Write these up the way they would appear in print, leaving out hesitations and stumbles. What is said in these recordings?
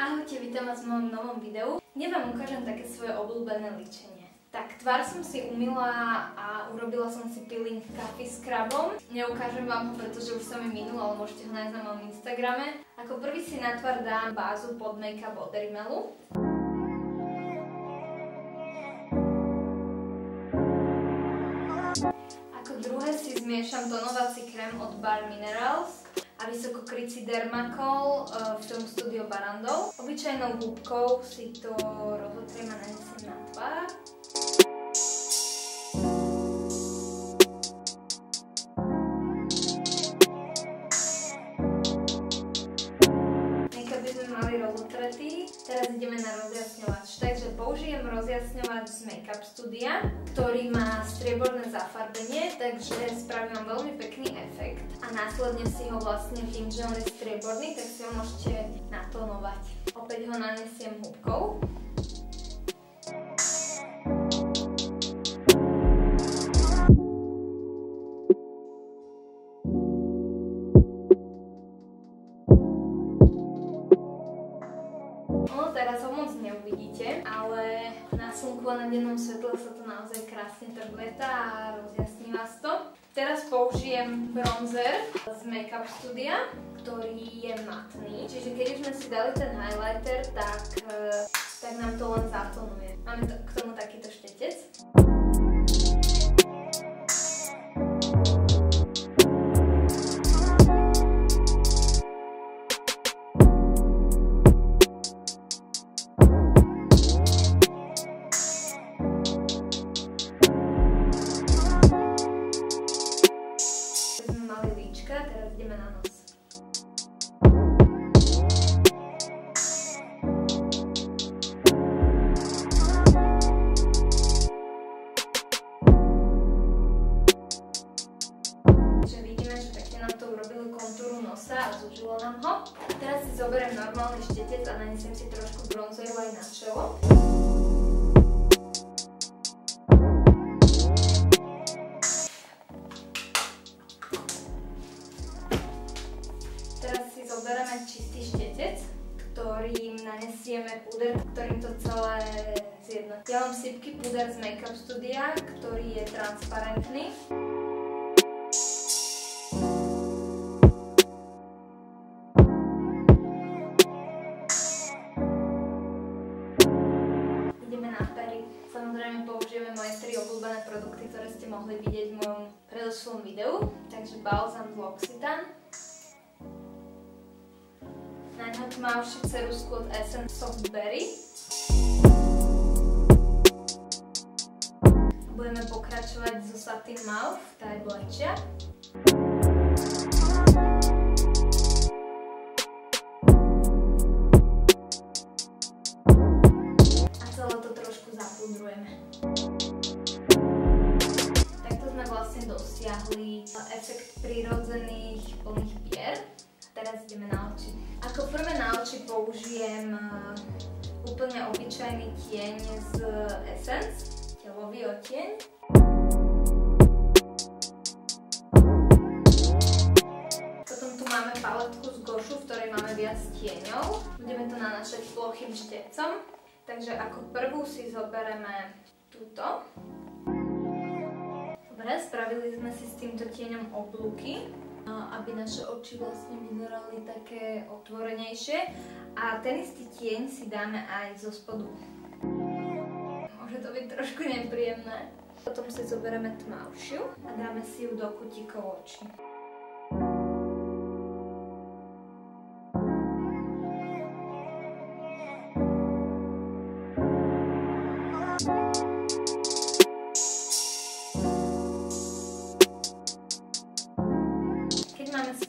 Ahojte, vítam vás v mojom novom videu. Dnes vám ukážem také svoje obľúbené líčenie. Tak, tvár som si umyla a urobila som si peeling coffee scrubom. Neukážem vám ho, pretože už sa mi minul, ale môžete ho nájsť na mojom Instagrame. Ako prvý si na tvár dám bázu pod make-up od Rimmelu. Ako druhé si zmiešam tonovací krém od Bare Minerals a vysokokrycí Dermacol v tom Studio Barandov. Obyčajnou húbkou si to rozotriem a nanesiem na tvár. Make-up by sme mali rozotretý. Teraz ideme na rozjasňovač. Takže použijem rozjasňovač z Make-up Studia, ktorý má strieborné zafarbenie, takže spraví vám veľmi pekný efekt. A následne si ho vlastne tým, že on je strieborný, tak si ho môžete natónovať. Opäť ho nanesiem húbkou. Teraz ho moc neuvidíte, ale na slnku a na dennom svetle sa to naozaj krásne trblieta a rozjasní vás to. Teraz použijem bronzer z Make-up Studia, ktorý je matný. Čiže keď už sme si dali ten highlighter, tak nám to len zatónuje. Máme k tomu takýto štetec. Teraz ideme na nos. Takže vidíme, že pekne nám to urobilo kontúru nosa a zúžilo nám ho. Teraz si zoberiem normálny štetec a nanesiem si trošku bronzeru aj na čelo. Zoberieme čistý štetec, ktorým nanesieme púder, ktorým to celé zjednotí. Ja mám sypký púder z Make-up Studia, ktorý je transparentný. Ideme na pery. Samozrejme použijeme moje 3 obľúbené produkty, ktoré ste mohli vidieť v mojom predošlom videu. Takže balzám z L'Occitane. Najtmavšiu ceruzku od Essence Soft Berry. Budeme pokračovať so Satin Mauve, tá je blečia. A celé to trošku zapudrujeme. Takto sme vlastne dosiahli efekt prirodzených plných pier. Teraz ideme na oči. Ako prvé na oči použijem úplne obyčajný tieň z Essence, telový odtieň. Potom tu máme paletku z Goshu, v ktorej máme viac tieňov. Budeme to nanášať plochým štecom. Takže ako prvú si zoberieme túto. Dobre, spravili sme si s týmto tieňom oblúky, aby naše oči vlastne vyzerali také otvorenejšie. A ten istý tieň si dáme aj zo spodu. Môže to byť trošku nepríjemné. Potom si zoberieme tmavšiu a dáme si ju do kutíkov očí.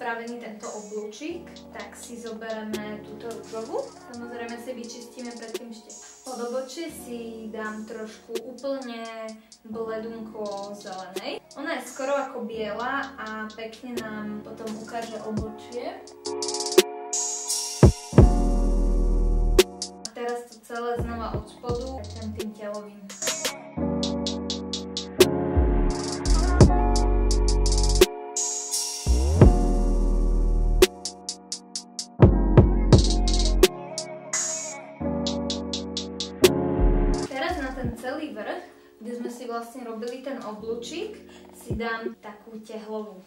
Spravený tento oblúčik, tak si zoberieme túto ružovú. Samozrejme si vyčistíme predtým štec. Pod obočie si dám trošku úplne bledunko zelenej. Ona je skoro ako biela a pekne nám potom ukáže obočie. A teraz to celé znova od spodu tým telovým. celý vrch, kde sme si vlastne robili ten oblúčik, si dám takú tehlovú.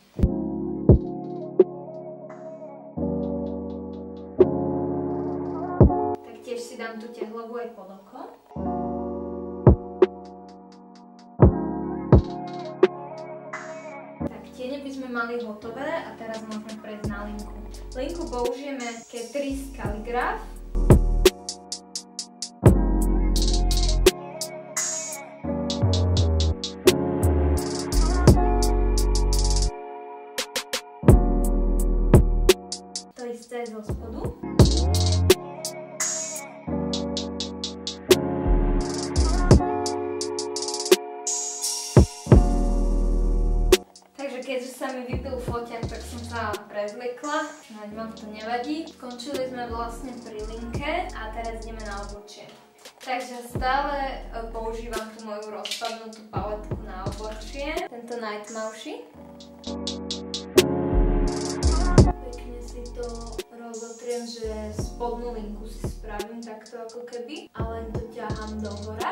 Taktiež si dám tú tehlovú aj pod oko. Tak tiene by sme mali hotové a teraz môžeme prejsť na linku. Linku použijeme Catrice Calligraph. To isté zo spodu. Takže keďže sa mi vypil foťák, tak som sa prezliekla, snáď vám to nevadí. Skončili sme vlastne pri linke a teraz ideme na obočie. Takže stále používam tú moju rozpadnutú paletku na obočie, tento Night Maushi. Pekne si to rozotriem, že spodnú linku si spravím takto ako keby a len to ťahám do hora.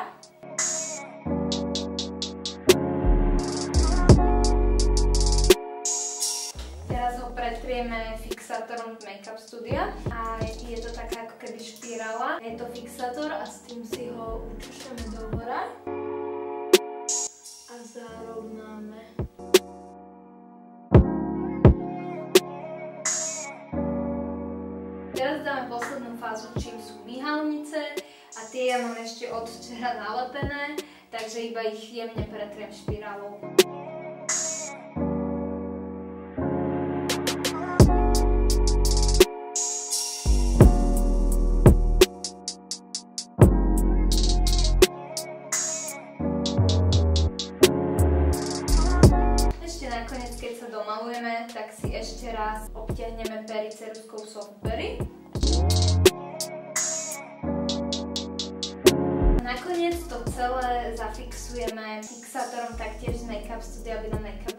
Teraz ho pretrieme fixátorom z Makeup Studia a je to taká ako keby špirála. Je to fixátor a s tým si ho učušujeme do hora a zarovnáme. Teraz dáme poslednú fázu, čím sú myhalnice a tie ja mám ešte od včera nalepené, takže iba ich jemne pretriem špirálou. Nakoniec, keď sa domalujeme, tak si ešte raz obtiahneme pery ceruskou Softberry. Nakoniec to celé zafixujeme fixátorom taktiež z Makeup Studia, aby nám makeup